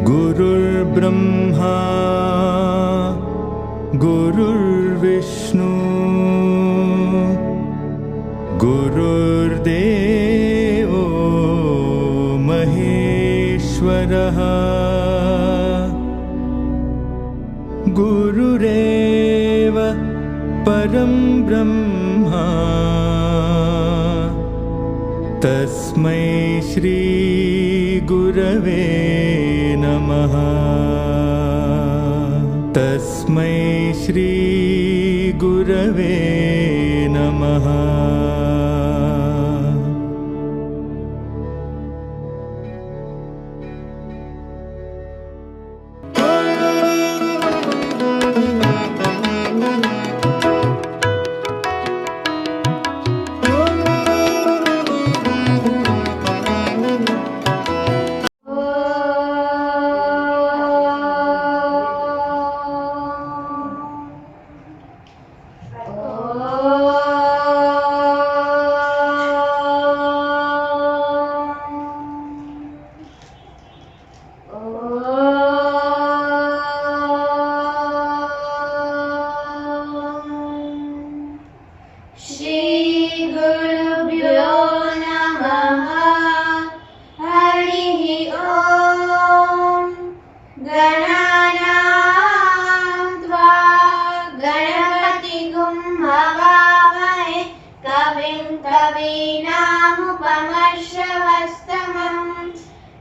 गुरुर्ब्रह्मा गुरुर्विष्णु गुरुर्देवो महेश्वरः गुरुरेव परं ब्रह्मा तस्मै श्री गुरवे नमः। तस्मै श्री गुरवे नमः।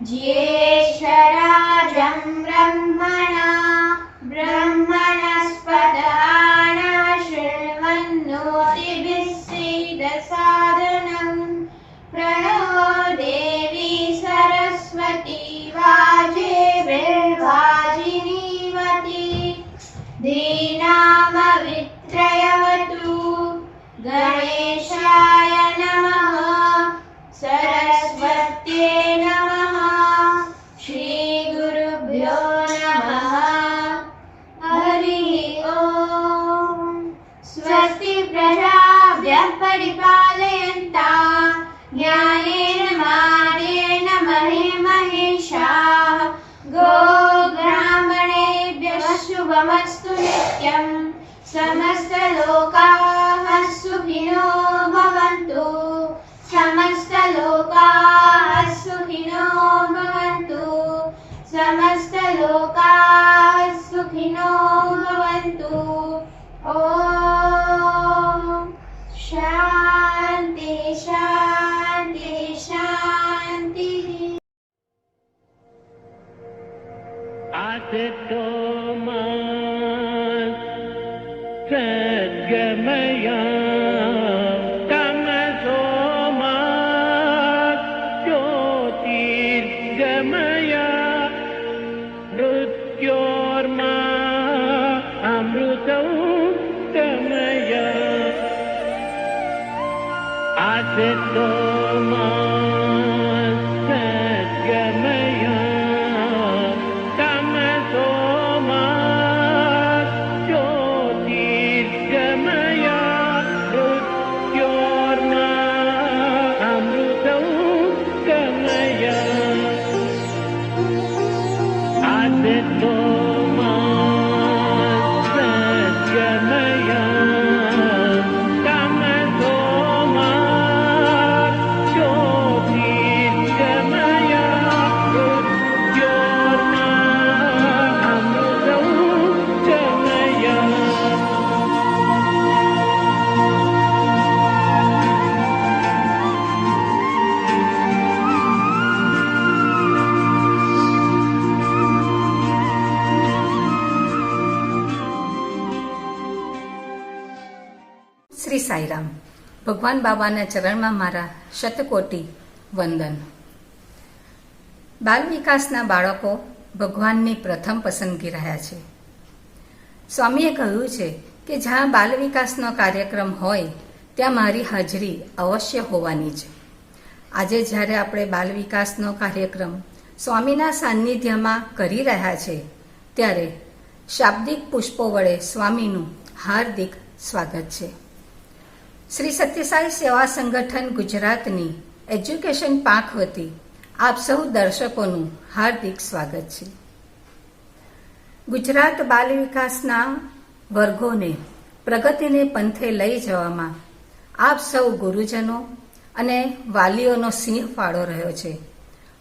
ज्येष्ठराजं ब्रह्मणस्पत शृण्वन्नोतिभिः सीदसादनम्। प्रणो देवी सरस्वती वाजेभिर्वाजिनीवती। धीनामवित्रयवतु गणेशाय नमः। सरस्वत्यै नमः। श्रीगुरुभ्यो नमः। हरिः ओम्। स्वस्ति प्रजाभ्यः परिपालयन्तां न्यायेन मार्गेण महिषाः। गोब्राह्मणेभ्यः शुभमस्तु नित्यम्। समस्तलोकाः सुखिनो भवन्तु। समस्तलोकाः सुखिनो भवन्तु। समस्तलोकाः सुखिनो भवन्तु। ॐ शान्ति शान्ति शान्तिः। आसतो मा सद्गमया तमसो मा ज्योतिर्गमया मृत्योर्मा अमृतौ गमया। आसतो मा सद्गमया तमसो मा ज्योतिर्गमया मृत्योर्मा अमृतौ गमया। आसतो मा सद्गमया तमसो मा ज्योतिर्गमया मृत्योर्मा अमृतौ गमया। શ્રી સાઈરામ. ભગવાન બાબાના ચરણમાં મારા શતકોટી વંદન. બાલ વિકાસના બાળકો ભગવાનની પ્રથમ પસંદગી રહ્યા છે. સ્વામીએ કહ્યું છે કે જ્યાં બાલ વિકાસનો કાર્યક્રમ હોય ત્યાં મારી હાજરી અવશ્ય હોવાની છે. આજે જ્યારે આપણે બાલ વિકાસનો કાર્યક્રમ સ્વામીના સાનિધ્યમાં કરી રહ્યા છે ત્યારે શાબ્દિક પુષ્પો વડે સ્વામીનું હાર્દિક સ્વાગત છે. શ્રી સત્યસાઈ સેવા સંગઠન ગુજરાતની એજ્યુકેશન પાંખ વતી આપ સૌ દર્શકોનું હાર્દિક સ્વાગત છે. ગુજરાત બાલ વિકાસના વર્ગોને પ્રગતિને પંથે લઈ જવામાં આપ સૌ ગુરુજનો અને વાલીઓનો સિંહ ફાળો રહ્યો છે.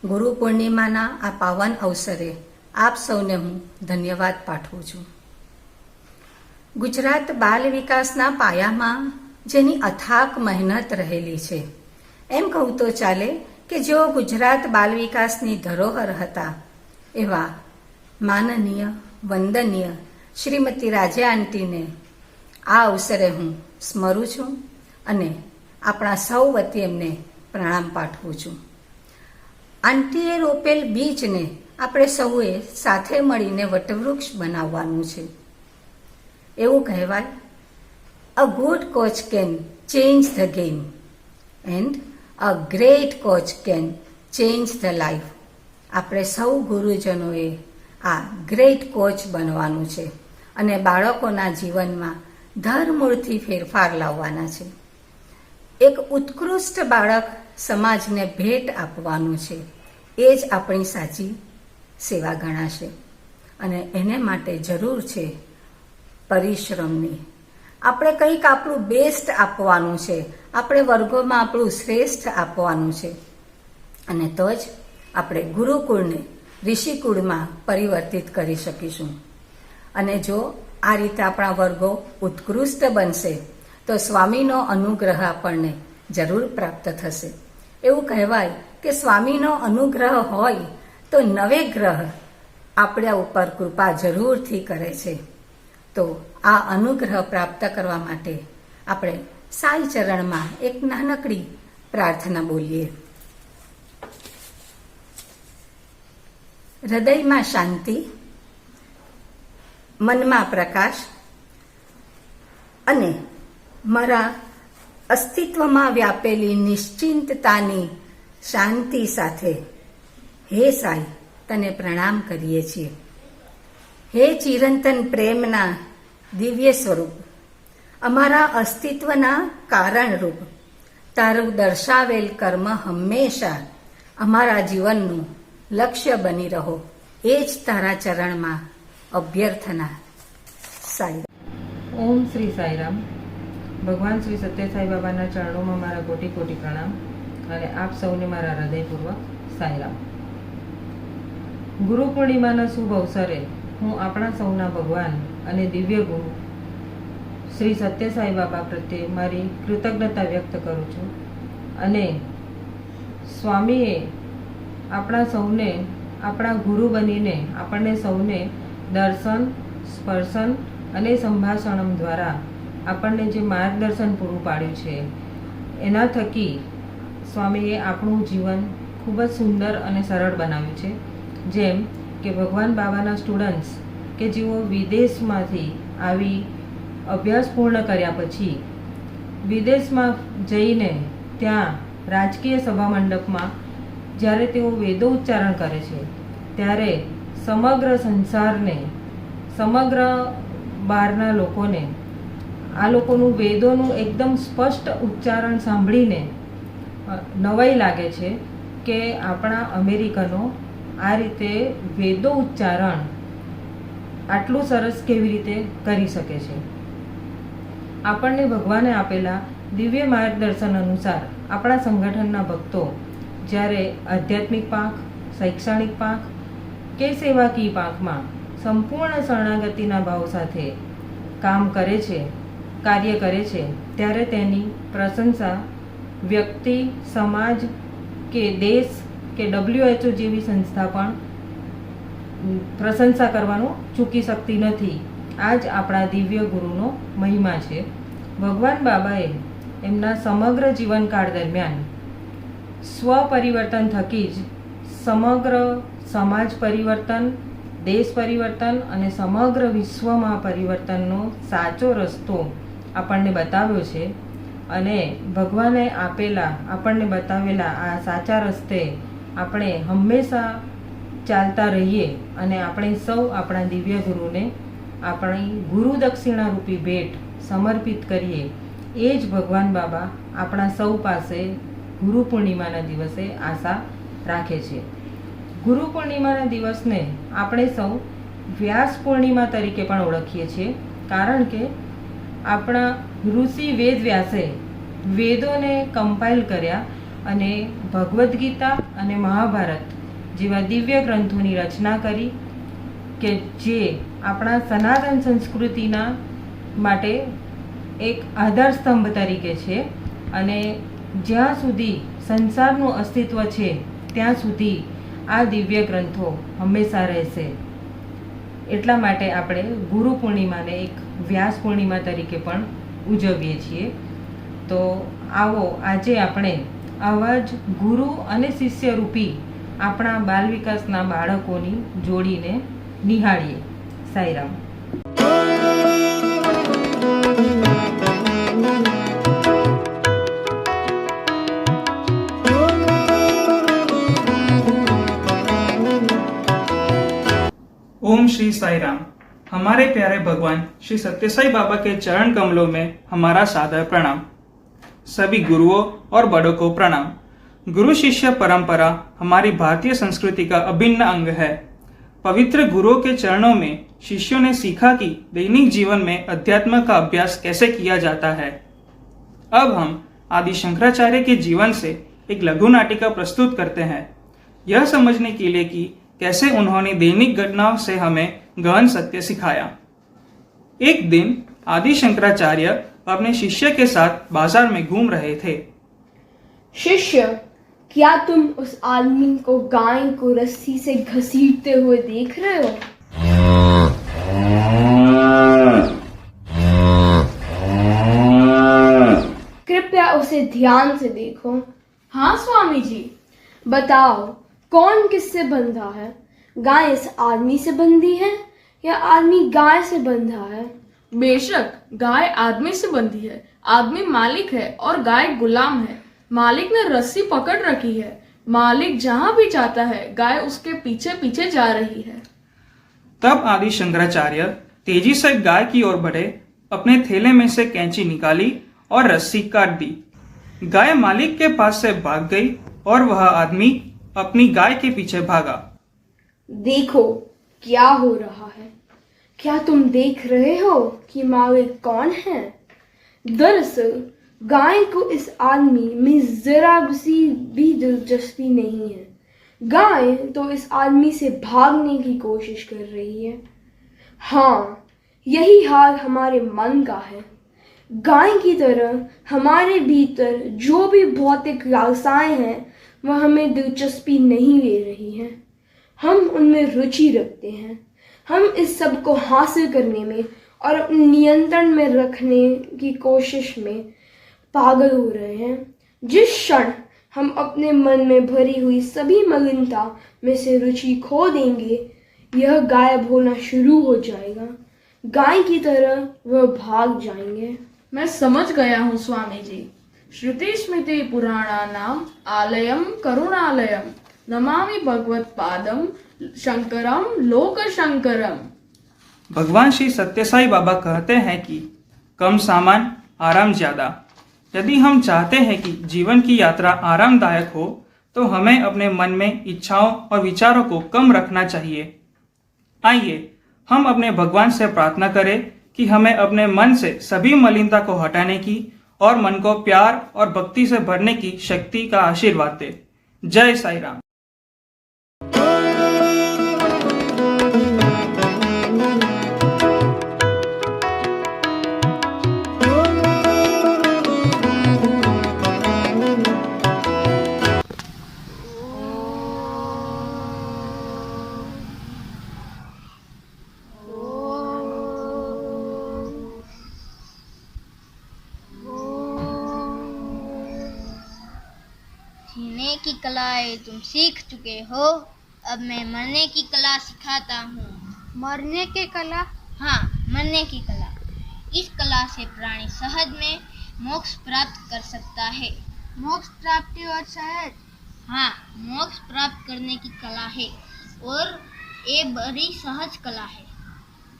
ગુરુ પૂર્ણિમાના આ પાવન અવસરે આપ સૌને હું ધન્યવાદ પાઠવું છું. ગુજરાત બાલ વિકાસના પાયામાં જેની અથાક મહેનત રહેલી છે, એમ કહું તો ચાલે કે જેઓ ગુજરાત બાલ વિકાસની ધરોહર હતા એવા માનનીય વંદનીય શ્રીમતી રાજ્યા આંટીને આ અવસરે હું સ્મરું છું અને આપણા સૌ વતી એમને પ્રણામ પાઠવું છું. આંટીએ રોપેલ બીજને આપણે સૌએ સાથે મળીને વટવૃક્ષ બનાવવાનું છે. એવું કહેવાય, a good coach can change the game and a great coach can change the life. આપણે સૌ ગુરુજનોએ આ ગ્રેટ કોચ બનવાનું છે અને બાળકોના જીવનમાં ધરમૂળથી ફેરફાર લાવવાના છે. એક ઉત્કૃષ્ટ બાળક સમાજને ભેટ આપવાનું છે. એ જ આપણી સાચી સેવા ગણાશે અને એને માટે જરૂર છે પરિશ્રમની. આપણે કંઈક આપણું બેસ્ટ આપવાનું છે, આપણે વર્ગોમાં આપણું શ્રેષ્ઠ આપવાનું છે અને તો જ આપણે ગુરુકુળને ઋષિકુળમાં પરિવર્તિત કરી શકીશું. અને જો આ રીતે આપણા વર્ગો ઉત્કૃષ્ટ બનશે તો સ્વામીનો અનુગ્રહ આપણને જરૂર પ્રાપ્ત થશે. એવું કહેવાય કે સ્વામીનો અનુગ્રહ હોય તો નવે ગ્રહ આપણા ઉપર કૃપા જરૂરથી કરે છે. તો આ અનુગ્રહ પ્રાપ્ત કરવા માટે આપણે સાઈ ચરણમાં એક નાનકડી પ્રાર્થના બોલીએ. હૃદયમાં શાંતિ, મનમાં પ્રકાશ અને મારા અસ્તિત્વમાં વ્યાપેલી નિશ્ચિંતતાની શાંતિ સાથે હે સાઈ તને પ્રણામ કરીએ છીએ. હે ચિરંતન પ્રેમના દિવ્ય સ્વરૂપ, અમારા અસ્તિત્વના કારણરૂપ, તારું દર્શાવેલ કર્મ હંમેશા અમારા જીવનનું લક્ષ્ય બની રહો, એ જ તારા ચરણમાં અભ્યર્થના. સાઈ. ઓમ શ્રી સાઈરામ. ભગવાન શ્રી સત્ય સાઈ બાબાના ચરણોમાં મારા કોટી કોટી પ્રણામ અને આપ સૌને મારા હૃદયપૂર્વક સાઈરામ. ગુરુ પૂર્ણિમાના શુભ અવસરે હું આપણા સૌના ભગવાન અને દિવ્ય ગુરુ શ્રી સત્ય સાઈ બાબા પ્રત્યે મારી કૃતજ્ઞતા વ્યક્ત કરું છું અને સ્વામીએ આપણા સૌને આપણા ગુરુ બનીને આપણને સૌને દર્શન, સ્પર્શન અને સંભાષણ દ્વારા આપણને જે માર્ગદર્શન પૂરું પાડ્યું છે એના થકી સ્વામીએ આપણું જીવન ખૂબ જ સુંદર અને સરળ બનાવ્યું છે. જેમ કે ભગવાન બાબાના સ્ટુડન્ટ્સ કે જેઓ વિદેશમાંથી આવી અભ્યાસ પૂર્ણ કર્યા પછી વિદેશમાં જઈને ત્યાં રાજકીય સભા મંડપમાં જ્યારે તેઓ વેદો ઉચ્ચારણ કરે છે ત્યારે સમગ્ર સંસારને, સમગ્ર બહારના લોકોને આ લોકોનું વેદોનું એકદમ સ્પષ્ટ ઉચ્ચારણ સાંભળીને નવાઈ લાગે છે કે આપણા અમેરિકનો આ રીતે વેદો ઉચ્ચારણ આટલું સરસ કેવી રીતે કરી શકે છે. આપણને ભગવાને આપેલા દિવ્ય માર્ગદર્શન અનુસાર આપણા સંગઠનના ભક્તો જ્યારે આધ્યાત્મિક પાંખ, શૈક્ષણિક પાંખ કે સેવાકીય પાંખમાં સંપૂર્ણ શરણાગતિના ભાવ સાથે કામ કરે છે, કાર્ય કરે છે, ત્યારે તેની પ્રશંસા વ્યક્તિ, સમાજ કે દેશ કે WHO જેવી સંસ્થા પણ પ્રશંસા કરવાનું ચૂકી શકતી નથી. આ જ આપણા દિવ્ય ગુરુનો મહિમા છે. ભગવાન બાબાએ એમના સમગ્ર જીવનકાળ દરમિયાન સ્વ પરિવર્તન થકી જ સમગ્ર સમાજ પરિવર્તન, દેશ પરિવર્તન અને સમગ્ર વિશ્વમાં પરિવર્તનનો સાચો રસ્તો આપણને બતાવ્યો છે અને ભગવાને આપણને બતાવેલા આ સાચા રસ્તે આપણે હંમેશા ચાલતા રહીએ અને આપણે સૌ આપણા દિવ્ય ગુરુને આપણી ગુરુ દક્ષિણા રૂપી ભેટ સમર્પિત કરીએ. એ જ ભગવાન બાબા આપણા સૌ પાસે ગુરુ પૂર્ણિમાના દિવસે આશા રાખે છે. ગુરુ પૂર્ણિમાના દિવસને આપણે સૌ વ્યાસ પૂર્ણિમા તરીકે પણ ઓળખીએ છીએ, કારણ કે આપણા ઋષિ વેદ વ્યાસે વેદોને કમ્પાઇલ કર્યા અને ભગવદ્ ગીતા અને મહાભારત જેવા દિવ્ય ગ્રંથોની રચના કરી કે જે આપણા સનાતન સંસ્કૃતિના માટે એક આધારસ્તંભ તરીકે છે અને જ્યાં સુધી સંસારનું અસ્તિત્વ છે ત્યાં સુધી આ દિવ્ય ગ્રંથો હંમેશા રહેશે. એટલા માટે આપણે ગુરુ પૂર્ણિમાને એક વ્યાસ પૂર્ણિમા તરીકે પણ ઉજવીએ છીએ. તો આવો આજે આપણે આવા જ ગુરુ અને શિષ્ય રૂપી આપણા બાલ વિકાસના બાળકોની જોડીને નિહાળીએ. સાઈરામ. ओम श्री साई राम। हमारे प्यारे भगवान श्री सत्यसाई बाबा के चरण कमलों में हमारा सादर प्रणाम। सभी गुरुओं और बड़ों को प्रणाम। गुरु शिष्य परंपरा हमारी भारतीय संस्कृति का अभिन्न अंग है। पवित्र गुरुओं के चरणों में शिष्यों ने सीखा कि दैनिक जीवन में अध्यात्म का अभ्यास कैसे किया जाता है। अब हम आदि शंकराचार्य के जीवन से एक लघु नाटिका प्रस्तुत करते हैं, यह समझने के लिए कि कैसे उन्होंने दैनिक घटनाओं से हमें गहन सत्य सिखाया। एक दिन आदि शंकराचार्य अपने शिष्य के साथ बाजार में घूम रहे थे। शिष्य, क्या तुम उस आदमी को गाय को रस्सी से घसीटते हुए देख रहे हो? कृपया उसे ध्यान से देखो। हाँ स्वामी जी। बताओ, कौन किससे बंधा है? गाय इस आदमी से बंधी है या आदमी गाय से बंधा है? बेशक गाय आदमी से बंधी है, आदमी मालिक है और गाय गुलाम है। मालिक ने रस्सी पकड़ रखी है, मालिक जहाँ भी जाता है गाय उसके पीछे पीछे जा रही है। तब आदि शंकराचार्य तेजी से गाय की ओर बढ़े, अपने थैले में से कैंची निकाली और रस्सी काट दी। गाय मालिक के पास से भाग गई और वह आदमी अपनी गाय के पीछे भागा। देखो क्या हो रहा है। क्या तुम देख रहे हो कि मालिक कौन है? दरअसल गाय को इस आदमी में जरा सी भी दिलचस्पी नहीं है। गाय तो इस आदमी से भागने की कोशिश कर रही है। हाँ, यही हाल हमारे मन का है। गाय की तरह हमारे भीतर जो भी भौतिक लालसाएं हैं वह हमें दिलचस्पी नहीं ले रही हैं। हम उनमें रुचि रखते हैं। हम इस सब को हासिल करने में और अपने नियंत्रण में रखने की कोशिश में पागल हो रहे हैं। जिस क्षण हम अपने मन में भरी हुई सभी मलिनता में से रुचि खो देंगे, यह गायब होना शुरू हो जाएगा। गाय की तरह वह भाग जाएंगे। मैं समझ गया हूँ स्वामी जी। श्रुति स्मृति पुराणानाम आलयम करुणालयम नमामि भगवत पादम शंकरम लोक शंकरम। भगवान श्री सत्यसाई बाबा कहते हैं कि कम सामान आराम ज्यादा। यदि हम चाहते हैं कि जीवन की यात्रा आरामदायक हो तो हमें अपने मन में इच्छाओं और विचारों को कम रखना चाहिए। आइए हम अपने भगवान से प्रार्थना करें कि हमें अपने मन से सभी मलिनता को हटाने की और मन को प्यार और भक्ति से भरने की शक्ति का आशीर्वाद दे। जय साई राम। जीने की कलाएं तुम सीख चुके हो, अब मैं मरने की कला सिखाता हूँ। मरने की कला? हाँ, मरने की कला। इस कला से प्राणी सहज में मोक्ष प्राप्त कर सकता है। मोक्ष प्राप्ति और सहज? हाँ, मोक्ष प्राप्त करने की कला है और ये बड़ी सहज कला है।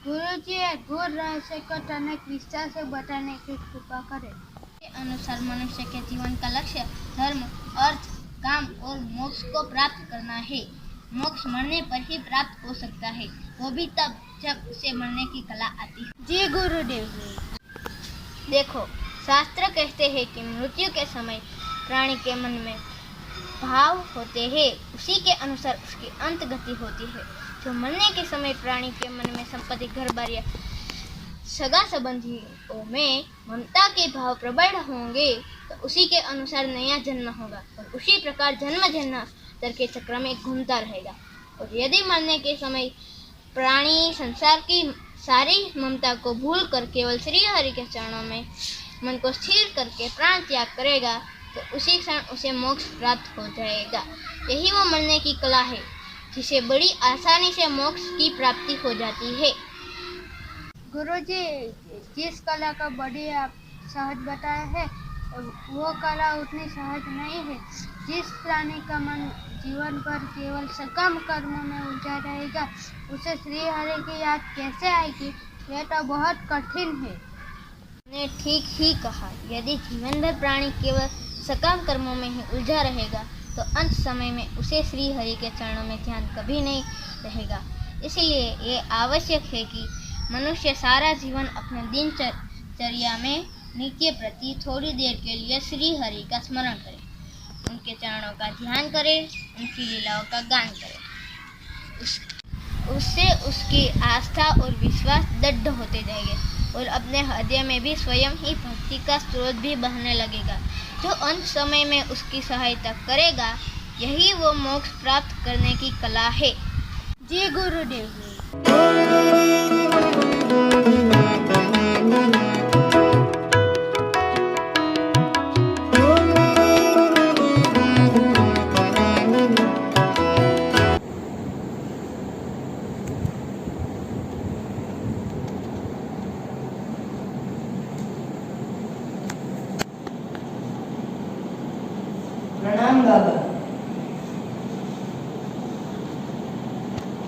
गुरुजी, गूढ़ रहस्य को तनिक विस्तार से बताने की कृपा करें। के अनुसार मनुष्य के जीवन का लक्ष्य धर्म, अर्थ, काम और मोक्ष को प्राप्त करना है। मोक्ष मरने पर ही प्राप्त हो सकता है, वो भी तब जब उसे मरने की कला आती है। जी गुरुदेव जी। देखो, शास्त्र कहते हैं कि मृत्यु के समय प्राणी के मन में भाव होते हैं, उसी के अनुसार उसकी अंत गति होती है। जो मरने के समय प्राणी के मन में संपत्ति, घर बार या सगा संबंधियों में ममता के भाव प्रबल होंगे तो उसी के अनुसार नया जन्म होगा और उसी प्रकार जन्म जन्मांतर के चक्र में घूमता रहेगा। और यदि मरने के समय प्राणी संसार की सारी ममता को भूल कर केवल श्री हरि के चरणों में मन को स्थिर करके प्राण त्याग करेगा तो उसी क्षण उसे मोक्ष प्राप्त हो जाएगा। यही वो मरने की कला है जिसे बड़ी आसानी से मोक्ष की प्राप्ति हो जाती है। गुरुजी, जिस कला का बड़ी आप सहज बताया है वो कला उतनी सहज नहीं है। जिस प्राणी का मन जीवन भर केवल सकम कर्मों में उलझा रहेगा उसे श्री हरि की याद कैसे आएगी, यह तो बहुत कठिन है। ने ठीक ही कहा, यदि जीवन भर प्राणी केवल सकम कर्मों में ही उलझा रहेगा तो अंत समय में उसे श्री हरि के चरणों में ध्यान कभी नहीं रहेगा। इसलिए ये आवश्यक है कि मनुष्य सारा जीवन अपने दिनचर्या में नित्य प्रति थोड़ी देर के लिए श्री हरि का स्मरण करे, उनके चरणों का ध्यान करे, उनकी लीलाओं का गान करे। उससे उसकी आस्था और विश्वास दृढ़ होते जाएंगे और अपने हृदय में भी स्वयं ही भक्ति का स्रोत भी बहने लगेगा, जो अंत समय में उसकी सहायता करेगा। यही वो मोक्ष प्राप्त करने की कला है। जी गुरुदेव जी। प्रणाम बाबा।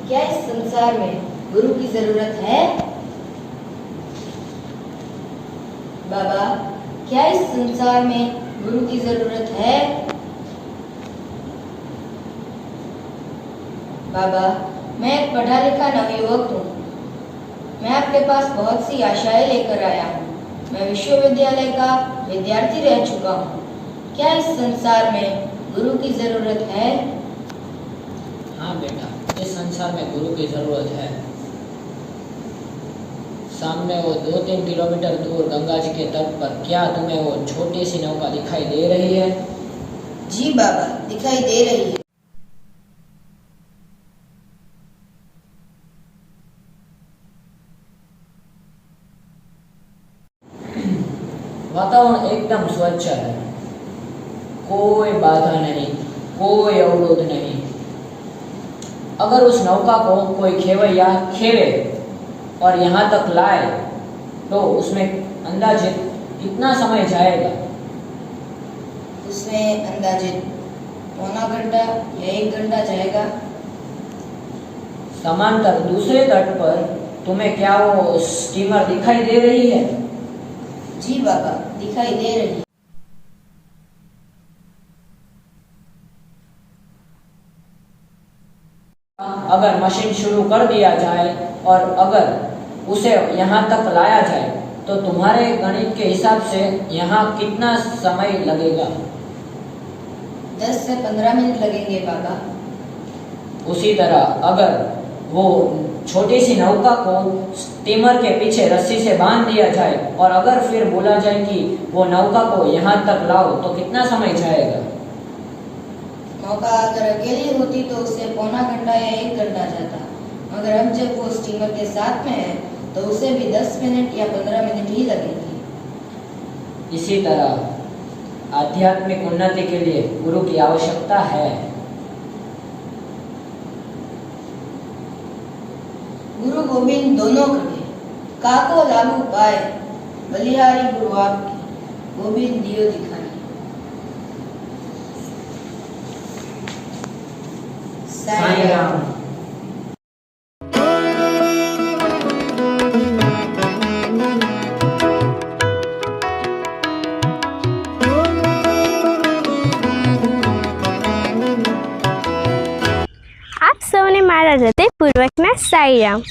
क्या इस संसार में गुरु की जरूरत है? बाबा, क्या इस संसार में गुरु की जरूरत है? बाबा, मैं एक पढ़ा लिखा नवयुवक हूँ। मैं आपके पास बहुत सी आशाएं लेकर आया हूँ। मैं विश्वविद्यालय का विद्यार्थी रह चुका हूँ। क्या इस संसार में गुरु की जरूरत है? हाँ बेटा, इस संसार में गुरु की जरूरत है। सामने वो 2-3 किलोमीटर दूर गंगा जी के तट पर क्या तुम्हें वो छोटी सी नौका दिखाई दे रही है? जी बाबा, दिखाई दे रही है। वातावरण एकदम स्वच्छ है, कोई बाधा नहीं, कोई अवरोध नहीं। अगर उस नौका को कोई खेवैया खेवे और यहाँ तक लाए तो उसमें अंदाजित कितना समय जाएगा? उसमें अंदाजित पौना घंटा या 1 घंटा जाएगा। समांतर दूसरे तट पर तुम्हें क्या वो स्टीमर दिखाई दे रही है? जी बाबा, दिखाई दे रही है। अगर मशीन शुरू कर दिया जाए और अगर उसे यहाँ तक लाया जाए तो तुम्हारे गणित के हिसाब से यहाँ कितना समय लगेगा? 10 से 15 मिनट लगेंगे बाबा। उसी तरह अगर वो छोटी सी नौका को स्टीमर के पीछे रस्सी से बांध दिया जाए और अगर फिर बोला जाए कि वो नौका को यहाँ तक लाओ तो कितना समय जाएगा? नौका अगर अकेली होती तो उससे पौना घंटा या 1 घंटा जाता, मगर अब जब वो स्टीमर के साथ में है तो उसे भी 10 मिनट या 15 मिनट ही लगेंगे। इसी तरह आध्यात्मिक उन्नति के लिए गुरु की आवश्यकता है। गुरु गोविंद दोनों कहे, काको लागू पाए, बलिहारी गुरु आपकी, गोविंद दियो दिखाई। साईं राम। आप મારા હૃદયપૂર્વકના સાઈરામ.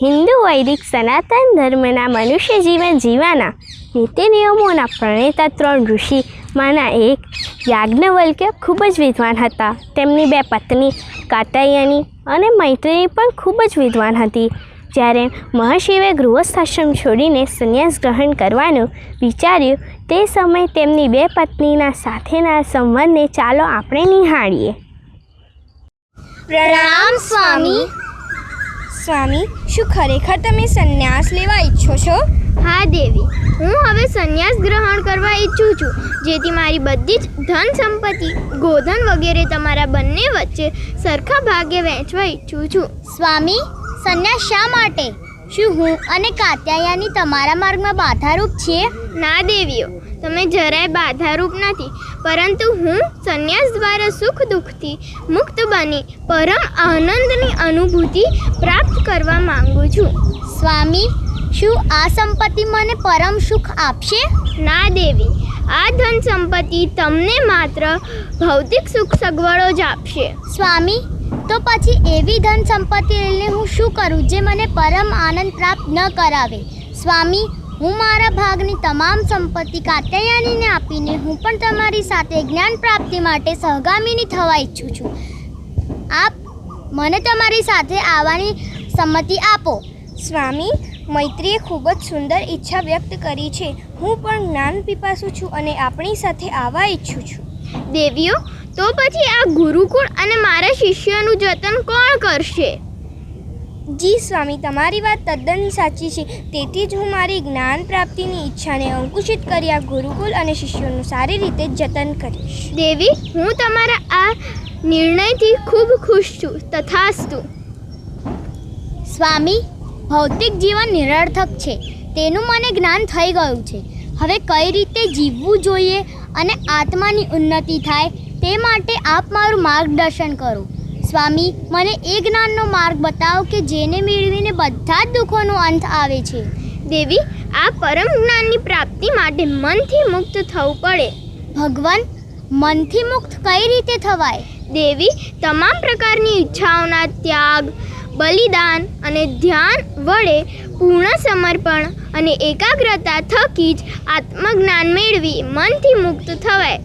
હિન્દુ વૈદિક સનાતન ધર્મના મનુષ્ય જીવન જીવવાના નીતિ નિયમોના પ્રણેતા 3 ઋષિમાંના એક યાજ્ઞવલ્ક્ય ખૂબ જ વિદ્વાન હતા. તેમની 2 પત્ની કાત્યાયની અને મૈત્રેયી પણ ખૂબ જ વિદ્વાન હતી. જ્યારે મહર્ષિએ ગૃહસ્થાશ્રમ છોડીને સંન્યાસ ગ્રહણ કરવાનું વિચાર્યું તે સમયે તેમની 2 પત્નીના સાથેના સંવાદને ચાલો આપણે નિહાળીએ. પ્રણામ સ્વામી. સ્વામી, શું ખરેખર તમે સંન્યાસ લેવા ઈચ્છો છો? હા દેવી, હું હવે સંન્યાસ ગ્રહણ કરવા ઈચ્છું છું, જેથી મારી બધી જ ધન સંપત્તિ, ગોધન વગેરે તમારા બંને વચ્ચે સરખા ભાગે વહેંચવા ઈચ્છું છું. સ્વામી, સંન્યાસ શા માટે? શું હું અને કાત્યાયની તમારા માર્ગમાં બાધારૂપ છીએ? ના દેવીઓ, તમે જરાય બાધારૂપ નથી, પરંતુ હું સંન્યાસ દ્વારા સુખ દુઃખથી મુક્ત બની પરમ આનંદની અનુભૂતિ પ્રાપ્ત કરવા માંગુ છું. સ્વામી, શું આ સંપત્તિ મને પરમ સુખ આપશે? ના દેવી, આ ધન સંપત્તિ તમને માત્ર ભૌતિક સુખ સગવડો જ આપશે. સ્વામી, તો પછી એવી ધન સંપત્તિ લઈને હું શું કરું જે મને પરમ આનંદ પ્રાપ્ત ન કરાવે? સ્વામી, હું મારા ભાગની તમામ સંપત્તિ કાત્યાયનીને આપીને હું પણ તમારી સાથે જ્ઞાન પ્રાપ્તિ માટે સહગામિની થવા ઈચ્છું છું. આપ મને તમારી સાથે આવવાની સંમતિ આપો. સ્વામી, મૈત્રીએ ખૂબ જ સુંદર ઈચ્છા વ્યક્ત કરી છે. હું પણ જ્ઞાન પીપાસુ છું અને આપણી સાથે આવવા ઈચ્છું છું. દેવીઓ, તો પછી આ ગુરુકુળ અને મારા શિષ્યોનું જતન કોણ કરશે? જી સ્વામી, તમારી વાત તદ્દન સાચી છે. તેથી જ હું મારી જ્ઞાન પ્રાપ્તિની ઈચ્છાને અંકુશિત કરી આ ગુરુકુલ અને શિષ્યોનું સારી રીતે જતન કરીશ. દેવી, હું તમારા આ નિર્ણયથી ખૂબ ખુશ છું. તથાસ્તુ. સ્વામી, ભૌતિક જીવન નિરર્થક છે તેનું મને જ્ઞાન થઈ ગયું છે. હવે કઈ રીતે જીવવું જોઈએ અને આત્માની ઉન્નતિ થાય તે માટે આપ મારું માર્ગદર્શન કરો. સ્વામી, મને એ જ્ઞાનનો માર્ગ બતાવો કે જેને મેળવીને બધા જ દુઃખોનો અંત આવે છે. દેવી, આ પરમ જ્ઞાનની પ્રાપ્તિ માટે મનથી મુક્ત થવું પડે. ભગવાન, મનથી મુક્ત કઈ રીતે થવાય? દેવી, તમામ પ્રકારની ઈચ્છાઓના ત્યાગ, બલિદાન અને ધ્યાન વડે પૂર્ણ સમર્પણ અને એકાગ્રતા થકી જ આત્મજ્ઞાન મેળવી મનથી મુક્ત થવાય.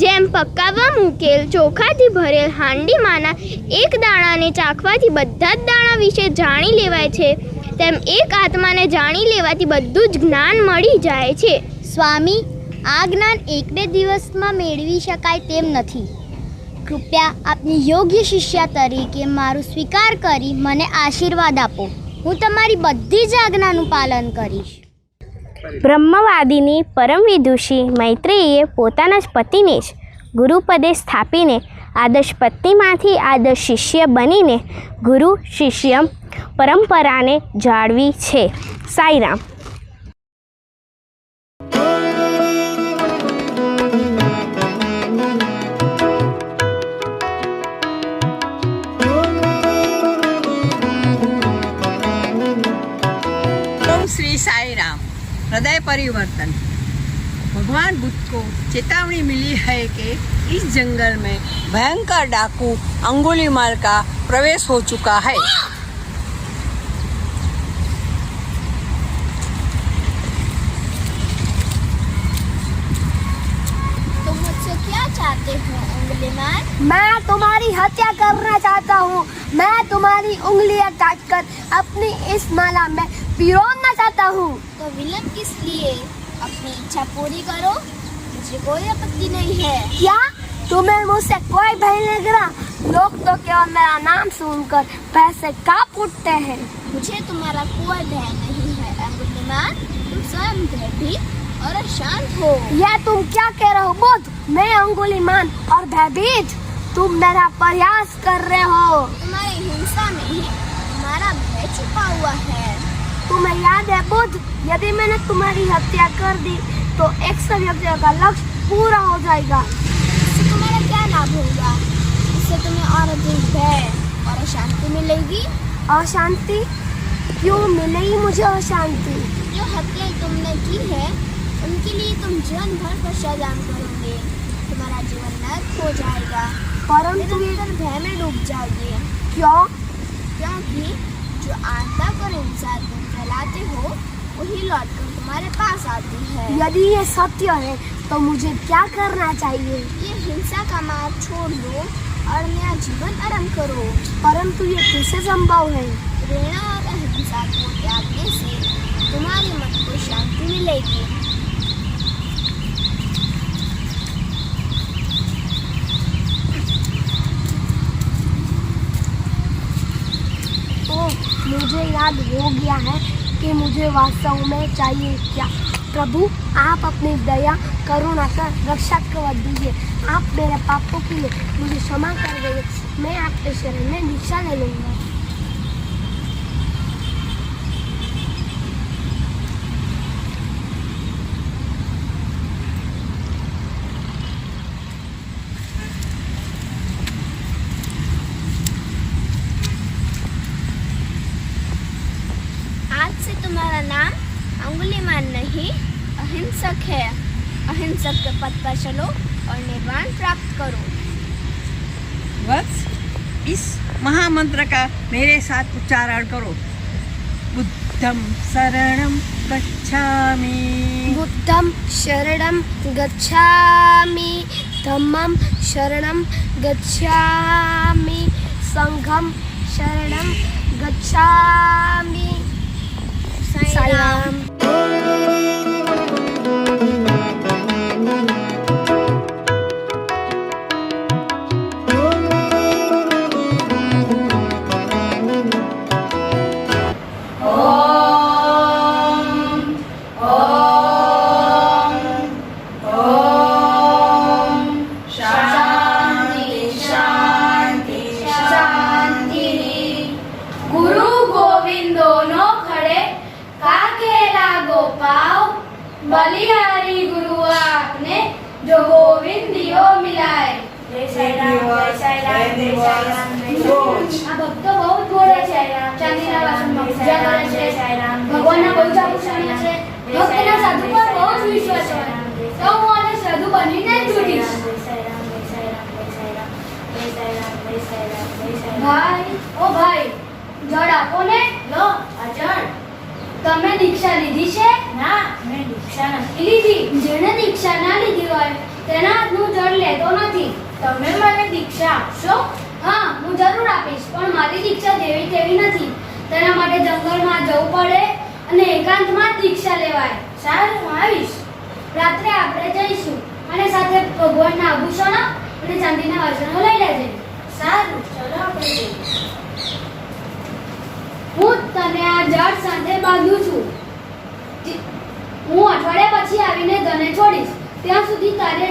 જેમ પકાવવા મૂકેલ ચોખાથી ભરેલ હાંડીમાંના એક દાણાને ચાખવાથી બધા જ દાણા વિશે જાણી લેવાય છે, તેમ એક આત્માને જાણી લેવાથી બધું જ જ્ઞાન મળી જાય છે. સ્વામી, આ જ્ઞાન 1-2 દિવસમાં મેળવી શકાય તેમ નથી. કૃપયા આપની યોગ્ય શિષ્યા તરીકે મારું સ્વીકાર કરી મને આશીર્વાદ આપો. હું તમારી બધી જ આજ્ઞાનું પાલન કરીશ. બ્રહ્મવાદીની પરમ વિદુષી મૈત્રેયીએ પોતાના જ પતિને જ ગુરુપદે સ્થાપીને આદર્શ પત્નીમાંથી આદર્શ શિષ્ય બનીને ગુરુ શિષ્ય પરંપરાને જાળવી છે. સાઈરામ. श्री साई राम. हृदय परिवर्तन. भगवान बुद्ध को चेतावनी मिली है कि इस जंगल में भयंकर डाकू अंगुलीमाल का प्रवेश हो चुका है. तुम मुझसे क्या चाहते हो अंगुलीमाल? मैं तुम्हारी हत्या करना चाहता हूँ. मैं तुम्हारी उंगलियां काटकर अपनी इस माला में पिरोना चाहता हूँ. तो विलंब किस लिए? अपनी इच्छा पूरी करो, मुझे कोई आपत्ति नहीं है. क्या तुम्हें मुझसे कोई भय नहीं गिरा? लोग तो केवल मेरा नाम सुनकर पैसे कांप उठते हैं. मुझे तुम्हारा कोई भय नहीं है अंगुलीमाल. तुम स्वयं भयभीत और अशांत हो. यह तुम क्या कह रहे हो बुद्ध? मैं अंगुलीमाल और भयभीत? तुम मेरा प्रयास कर रहे हो. तुम्हारी हिंसा में ही तुम्हारा भय छुपा हुआ है. तुम्हें याद है बुद्ध, यदि मैंने तुम्हारी हत्या कर दी तो 100 व्यक्तियों का लक्ष्य पूरा हो जाएगा. इससे तुम्हारा क्या लाभ होगा? इससे तुम्हें और अधिक भय और अशांति मिलेगी. अशांति? क्यों मिलेगी मुझे अशांति? जो हत्या तुमने की है उनके लिए तुम जीवन भर पश्चाताप करोगे. तुम्हारा जीवन नरक हो जाएगा. परंतु भय में डूब जाओगे. क्यों? क्योंकि जो आतंक और हिंसा तुम फैलाते हो वही लौटकर तुम्हारे पास आती है। यदि ये सत्य है तो मुझे क्या करना चाहिए? ये हिंसा का मार्ग छोड़ दो और नया जीवन आरंभ करो। परंतु ये कैसे संभव है? घृणा और अहिंसा को त्यागने से तुम्हारे मन को शांति मिलेगी। मुझे याद हो गया है कि मुझे वास्तव में चाहिए क्या। प्रभु, आप अपनी दया करुणा कर रक्षा कर दीजिए। आप मेरे पापों के लिए मुझे क्षमा कर दीजिए। मैं आपके शरण में दीक्षा ले लूँगा। तुम्हारा नाम अंगुलीमाल नहीं अहिंसक है। अहिंसक के पथ पर चलो और निर्वाण प्राप्त करो। वत्स, इस महामंत्र का मेरे साथ उच्चारण करो। बुद्धं शरणं गच्छामि, बुद्धं शरणं गच्छामि, धम्मं शरणं गच्छामि, संघं शरणं गच्छामि। साई राम। बलिहारी गुरु आपने जो गोविंद दियो मिलाए। जय साई राम, जय साई राम, जय साई राम। आ भक्त बहुत बोले છે ચાંદીના વાસણમાં પૂજા કરે છે ભગવાનના પૈસા પૂછાય છે ભક્તના સાધુ પર બહુ જ વિશ્વાસ છે તો હું આને સાધુ બનીને જ છૂટીશ। ભાઈ ઓ ભાઈ જળ આપો ને। લો આ જળ। તમે દીક્ષા લીધી છે? ના, મેં દીક્ષા નથી લીધી। જેણે દીક્ષા ના લીધી હોય તેના હાથનું જળ લેતો નથી। તમે મને દીક્ષા આપશો? હા, હું જરૂર આપીશ, પણ મારી દીક્ષા જેવી તેવી નથી। તેના માટે જંગલમાં જવું પડે અને એકાંતમાં જ દીક્ષા લેવાય। સારું, હું આવીશ। રાત્રે આપણે જઈશું અને સાથે ભગવાનના આભૂષણો અને ચાંદીના વાસણો લઈ લેજે। સારું, ચલો આપણે જઈએ। હું તને આ જળ સાથે બાંધું છું। હું અઠવાડિયા પછી આવીને તને છોડીશ। ત્યાં સુધી તારે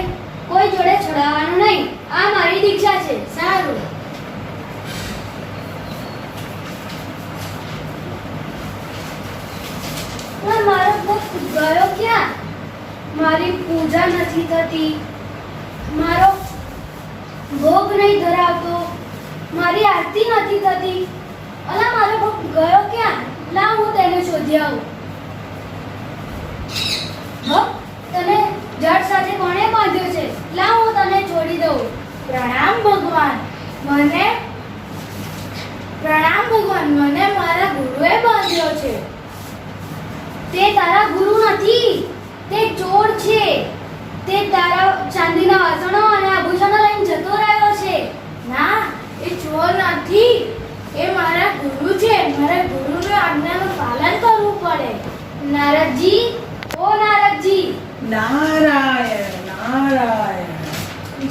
કોઈ જોડે છોડાવવાનું નહીં। આ મારી દીક્ષા છે। સારું। મારો ભક્ત ગયો ક્યાં? મારી પૂજા નથી થતી, મારો ભોગ નહીં ધરાવતો, મારી આરતી નથી થતી। અલા, મારો ભક્ત ગયો ક્યાં? લાવ હું તેને શોધી આવું। તને જળ સાથે કોણે બાંધ્યો છે? લાવ હું તને છોડી દઉં। પ્રણામ ભગવાન, મને મારા ગુરુએ બાંધ્યો છે। તે તારા ગુરુ નથી, તે ચોર છે। તે તારા ચાંદીના વાસણો અને આભૂષણો લઈને જતો રહ્યો છે। ના, એ ચોર નથી, એ મારા ગુરુ છે। મારા ગુરુની આજ્ઞાનું પાલન કરવું પડે। નારદજી, ઓ નારદજી। નારાયણ નારાયણ।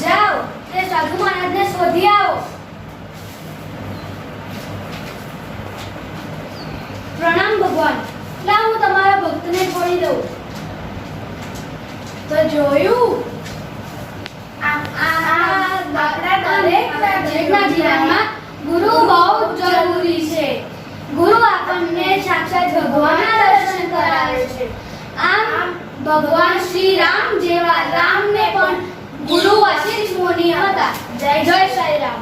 જાઓ, તે સાધુ મહારાજને શોધી આવો। પ્રણામ ભગવાન, લાવ હું તમારા ભક્તને છોડી દઉં। તો જોયું, આપણા દરેકના જીવનમાં ગુરુ બહુ જરૂરી છે। ગુરુ આપણને સાક્ષાત ભગવાનના દર્શન કરાવે છે। આમ ભગવાન શ્રી રામ જેવા રામને પણ ગુરુ વશિષ્ઠ મુનિ હતા। જય સાઈ રામ।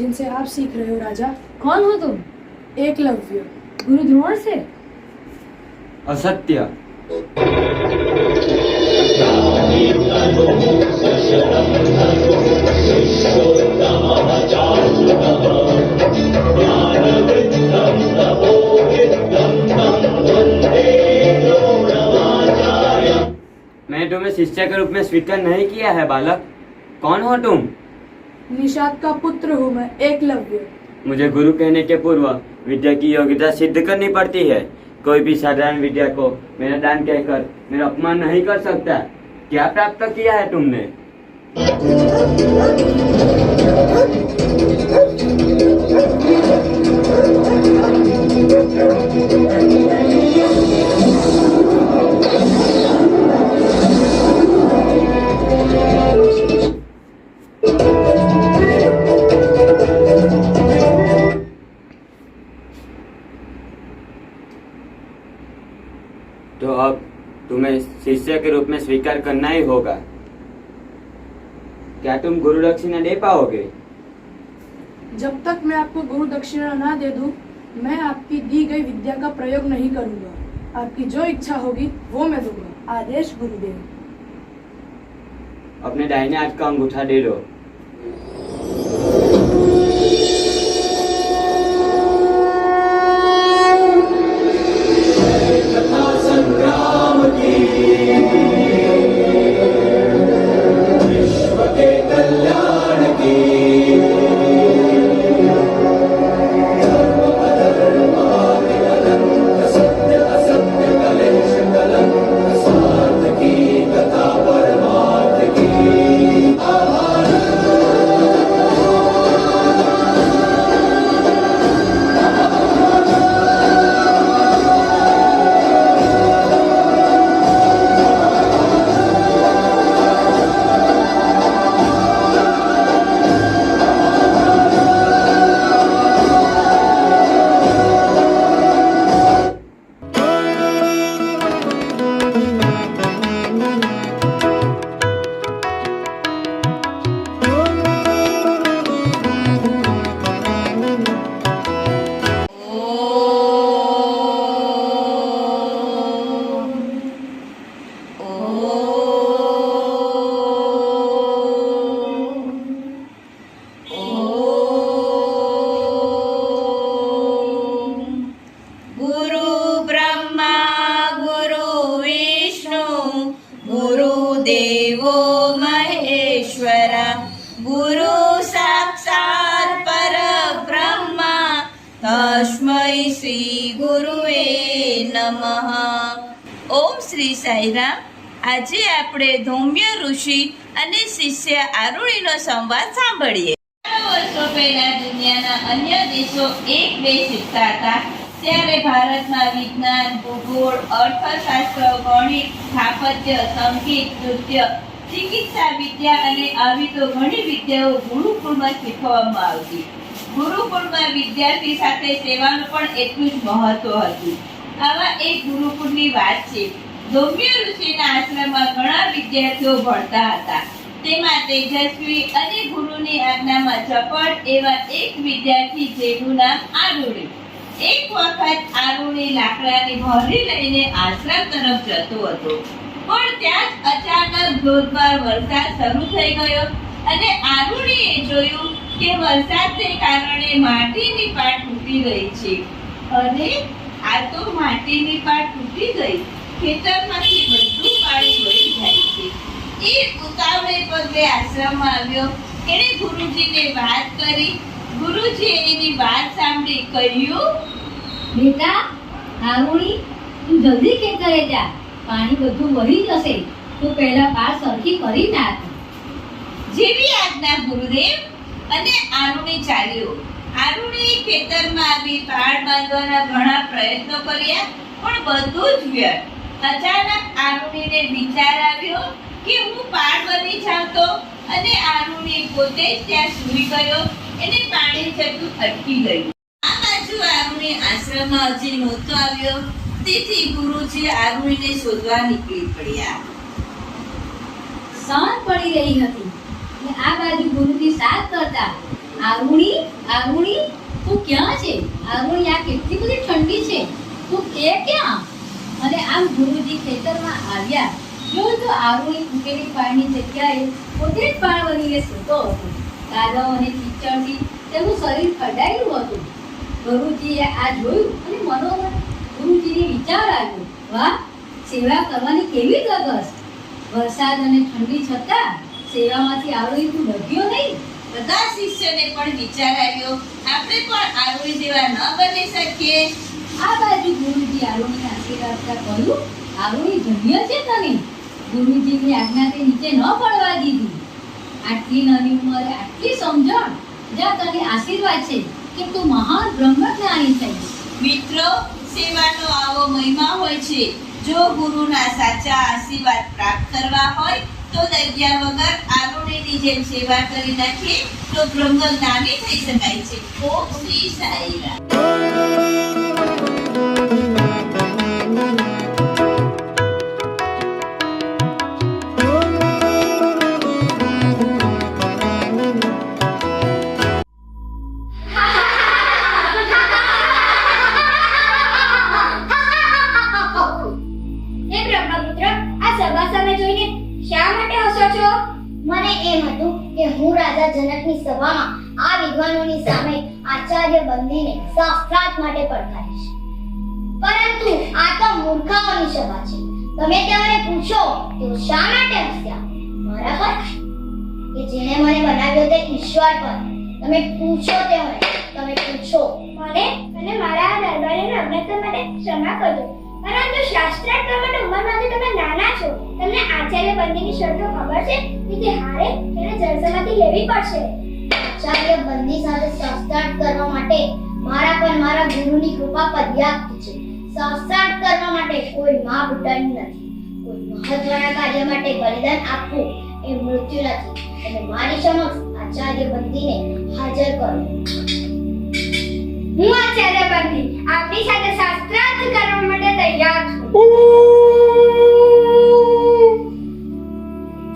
जिनसे आप सीख रहे हो राजा। कौन हो तुम? एकलव्य। गुरु द्रोण से? असत्य। मैं तुम्हें शिष्य के रूप में स्वीकार नहीं किया है बालक। कौन हो तुम? निषाद का पुत्र हूँ मैं, एकलव्य। मुझे गुरु कहने के पूर्व विद्या की योग्यता सिद्ध करनी पड़ती है। कोई भी साधारण विद्या को मेरा दान कहकर मेरा अपमान नहीं कर सकता। क्या प्राप्त किया है तुमने? तो अब तुम्हें शिष्य के रूप में स्वीकार करना ही होगा। क्या तुम गुरु दक्षिणा दे पाओगे? जब तक मैं आपको गुरु दक्षिणा ना दे दूं, मैं आपकी दी गई विद्या का प्रयोग नहीं करूंगा। आपकी जो इच्छा होगी वो मैं दूंगा। आदेश गुरुदेव। अपने दाहिने हाथ का अंगूठा दे दो। देवो महेश्वरा गुरु साक्षात् परब्रह्मा तस्मै श्री गुरुवे नमः। ઓમ શ્રી સાઈરામ। આજે આપણે ધૌમ્ય ઋષિ અને શિષ્ય આરુણીનો સંવાદ સાંભળીએ। વર્ષો પહેલા દુનિયાના અન્ય દેશો એક બે શીખતા હતા, ત્યારે ભારતમાં વિજ્ઞાન, ભૂગોળ, અર્થશાસ્ત્ર, ગણિત, સ્થાપત્ય, સંગીત, નૃત્ય, ચિકિત્સા વિદ્યા અને આવી તો ઘણી વિદ્યાઓ ગુરુકુળમાં શીખવવામાં આવતી। ગુરુકુળમાં વિદ્યાર્થી સાથે સેવાનું પણ એટલું જ મહત્વ હતું। આવા એક ગુરુકુળની વાત છે। ધૌમ્ય ઋષિના આશ્રમમાં ઘણા વિદ્યાર્થીઓ ભણતા હતા। તેમાં તેજસ્વી અને ગુરુની આજ્ઞામાં ચપળ એવા એક વિદ્યાર્થી જેનું નામ આરુણી। એક વખત આરુણી લાકડાની ભરી લઈને આશ્રમ તરફ જતો હતો, પણ ત્યાં જ અચાનક ધોધમાર વરસાદ શરૂ થઈ ગયો અને આરુણીએ જોયું કે વરસાદને કારણે માટીની પાટ તૂટી ગઈ છે। અરે, આ તો માટીની પાટ તૂટી ગઈ, ખેતરમાંથી બધું પાણી વહી જાય છે। એ ઉતાવળે પગલે આશ્રમમાં આવ્યો। એણે ગુરુજીને વાત કરી। ગુરુજીએ એની વાત સાંભળી કહ્યું, બેટા આરુણી, તું જલ્દી ખેતરે જા, પાણી બધું વહી જશે, તું પહેલા પાર સરખી કરી નાખ। જેવી આજ્ઞા ગુરુદેવ। અને આરુણી ચાલ્યો। આરુણીએ ખેતરમાં આવી પાળ બાંધવાના ઘણા પ્રયત્નો કર્યા, પણ બધું જ વ્યર્થ। અચાનક આરુણીને વિચાર આવ્યો કે હું પાળ બની જાઉં તો, અને આરુણી પોતે જ ત્યાં સૂઈ ગયો। એને પાણી જતું અટકી ગયું। આ બાજુ આરુણી આશ્રમમાં હજી નહોતો આવ્યો, તેથી ગુરુજી આરુણીને શોધવા નીકળી પડ્યા। સાંજ પડી રહી હતી ને આ બાજુ ગુરુજી સાથ કરતા। આરુણી, આરુણી, તું ક્યાં છે? આરુણી, આ કેટલી બધી ઠંડી છે, તું છે ક્યાં? અને આમ ગુરુજી ખેતરમાં આવ્યા, જોયું તો આરુણી તૂટેલી પાણીની જગ્યાએ પોતે જ પાણ બનીને સૂતો હતો. કાદવ અને કીચડથી તેનું શરીર કઢાયેલું હતું. ગુરુજીએ આ જોયું અને મનોમન ગુરુજીને વિચાર આવ્યો, વાહ, સેવા કરવાની કેવી ધગશ! વરસાદ અને ઠંડી છતાં સેવામાંથી આરુણી તું ડગ્યો નહીં. બધા શિષ્યને પણ વિચાર આવ્યો, આપણે પણ આરુણી જેવા ન બની શકીએ. આ બાજુ ગુરુજી આરુણીને આશીર્વાદ આપતા કહ્યું, આરુણી ધન્ય છે તને. ગુરુજીની આજ્ઞાથી નીચે ન પડવા દીધી. આટલી નાની ઉંમરે આટલી સમજણ, જા તને આશીર્વાદ છે કે તું મહાન બ્રહ્મજ્ઞાની થઈશ. મિત્રો, સેવાનો આવો મહિમા હોય છે. જો ગુરુના સાચા આશીર્વાદ પ્રાપ્ત કરવા હોય તો દગ્યા વગર આરુણીની જેમ સેવા કરી નાખીએ તો બ્રહ્મ જ્ઞાની થઈ શકાય છે. ઓમ શ્રી સાઈરામ. મને એમ હતું કે હું રાજા જનકની સભામાં આ વિદ્વાનોની સામે આચાર્ય બંનેને શાસ્ત્રાર્થ માટે પડકારીશ. પરંતુ આ તો મૂર્ખાઓની સભા છે. તમે તેઓને પૂછો તેઓ શા માટે હસ્યા? મારા પર કે જેણે મને બનાવ્યો તે ઈશ્વર પર? તમે પૂછો તેઓને, તમે પૂછો. મને અને મારા દરબારીને અજ્ઞાતા માટે ક્ષમા કરજો, પરંતુ શાસ્ત્રાર્થ કરવા માટે ઉંમરમાંથી તમે નાના છો. તમને આચાર્ય બંદીની શરતો ખબર છે કે જે હારે તેને જળસમાથી લેવી પડશે. આચાર્ય બંદી સાથે શાસ્ત્રાર્થ કરવા માટે મારા પર મારા ગુરુની કૃપા પર્યાપ્ત છે. શાસ્ત્રાર્થ કરવા માટે કોઈ માપદંડ નથી. કોઈ મહત્વના કાર્ય માટે બલિદાન આપવું એ મૃત્યુ નથી. અને મારી સમક્ષ આચાર્ય બંદીને હાજર કરો. હું આચાર્ય બંદી આપની સાથે શાસ્ત્રાર્થ કરવા માટે તૈયાર છું.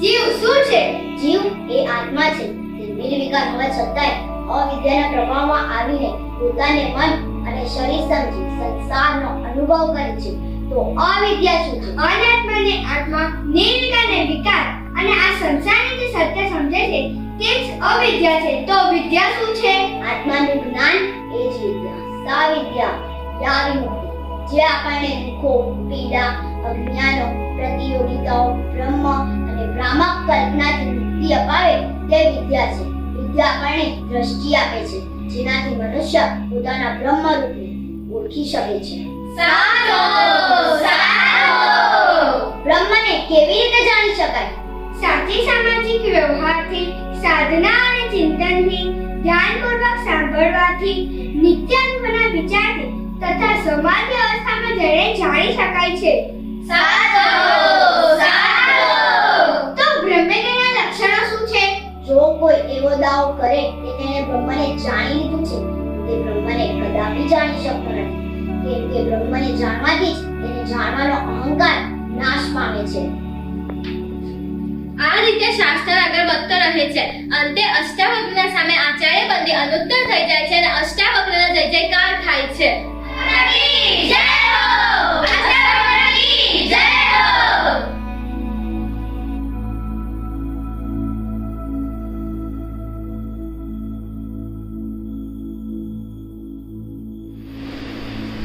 જીવ શું છે? જીવ એ આત્મા છે. તે નિર્વિકાર હોવા છતાંય અવિદ્યાના પ્રભાવમાં આવીને પોતાને મન અને શરીર સમજી સંસારનો અનુભવ કરે છે. તો અવિદ્યા શું છે? અનાત્માને આત્મા, નિર્વિકારને વિકાર અને આ સંસારની જે સત્ય સમજે છે તે જ અવિદ્યા છે. તો વિદ્યા શું છે? આત્માનું જ્ઞાન એ જ વિદ્યા. સાવિદ્યા યા વિમુક્તિ, જે આપણને દુઃખો, પીડા, અજ્ઞાનો, પ્રતિયોગિતાઓ, બ્રહ્મ અને ભ્રામક કલ્પનાથી મુક્તિ અપાવે તે વિદ્યા છે. વિદ્યા આપણને દ્રષ્ટિ આપે છે, જેનાથી મનુષ્ય પોતાના બ્રહ્મ રૂપને ઓળખી શકે છે. સારો સારો બ્રહ્મને કેવી રીતે જાણી શકાય? સાચી સામાજિક વ્યવહારથી, સાધના અને ચિંતનથી, ધ્યાનપૂર્વક સાંભળવાથી, નિત્યાનુભવના વિચારથી તથા સમાધિ અવસ્થામાં જઈને જાણી શકાય છે. સારો સારો તો બ્રહ્મજ્ઞાનના લક્ષણો શું છે? જો કોઈ એવો દાવો કરે કે તેણે બ્રહ્મને જાણી લીધું છે, તે બ્રહ્મને કદાપી જાણી શકતો નથી. કેમ કે બ્રહ્મને જાણવાથી જ તેને જાણવાનો અહંકાર નાશ પામે છે. આ રીતે શાસ્ત્ર આગળ વધતો રહે છે. અંતે અષ્ટાવક્રના સામે આચાર્ય બંદી અનુત્તર થઈ જાય છે અને અષ્ટાવક્રનો જય જયકાર થાય છે. જય હો! અષ્ટાવક્રની જય હો!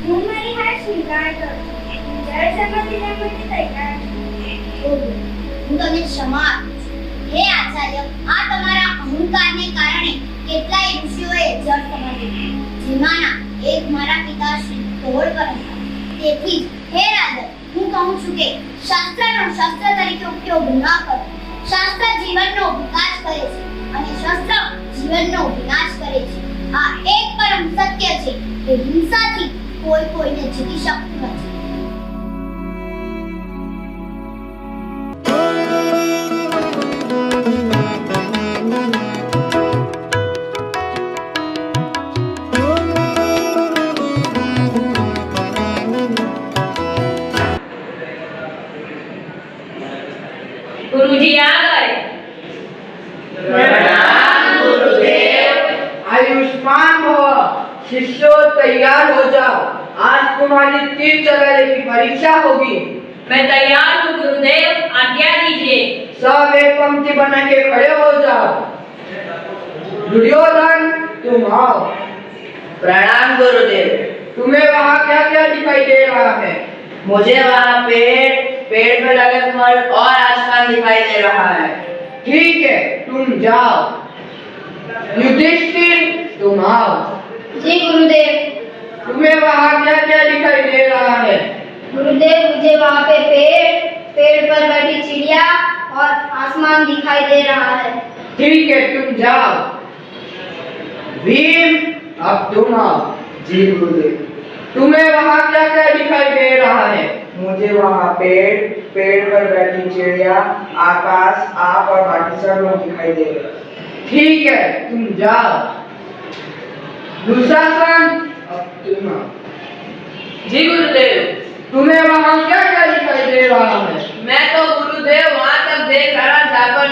હું મારી હાર સ્વીકાર કરું છું. જળ સમાધિના માટે તૈયાર છું. હું તમને ક્ષમા આપું છું. હે આચાર્ય, આ તમારા અહંકારને કારણે કેટલાય ઋષિઓએ જળ સમાધિ લીધી, જેમાંના એક મારા પિતા શ્રી કૌરવ હતા. તેથી હે રાજન, હું કહું છું કે શાસ્ત્રનો શસ્ત્ર તરીકે ઉપયોગ ન કરો. શાસ્ત્ર જીવનનો વિકાસ કરે છે અને શસ્ત્ર જીવનનો વિનાશ કરે છે. આ એક પરમ સત્ય છે કે હિંસાથી કોઈ કોઈને જીતી શકતું નથી. ગુરુજી આગળ. પ્રણામ ગુરુદેવ. आयुष्मान भव। शिष्यों तैयार हो जाओ, आज तुम्हारी तीर चलाने की परीक्षा होगी। मैं तैयार हूँ गुरुदेव, आज्ञा दीजिए। सब एक पंक्ति बना के खड़े हो जाओ। दुर्योधन तुम आओ। प्रणाम गुरुदेव। तुम्हें वहाँ क्या क्या दिखाई दे रहा है? मुझे वहाँ पेड़ में लगे कमल और आसमान दिखाई दे रहा है। ठीक है, तुम जाओ। युधिष्ठिर तुम आओ। जी गुरुदेव। तुम्हें वहाँ क्या क्या दिखाई दे रहा है? गुरुदेव, मुझे वहाँ पे पेड़ पर बैठी चिड़िया और आसमान दिखाई दे रहा है। ठीक है, तुम जाओ। भीम अब तुम आओ। जी गुरुदेव। तुम्हें वहाँ क्या क्या दिखाई दे रहा है? मुझे वहाँ पेड़ पर बैठी चिड़िया, आकाश, आप और बाकी सब लोग दिखाई दे रहे हैं। ठीक है, तुम जाओ। दुशासन अब तुम आओ। जी गुरुदेव। तुम्हें वहाँ क्या क्या दिखाई दे रहा है? मैं तो गुरुदेव वहाँ तक देख रहा जहाँ पर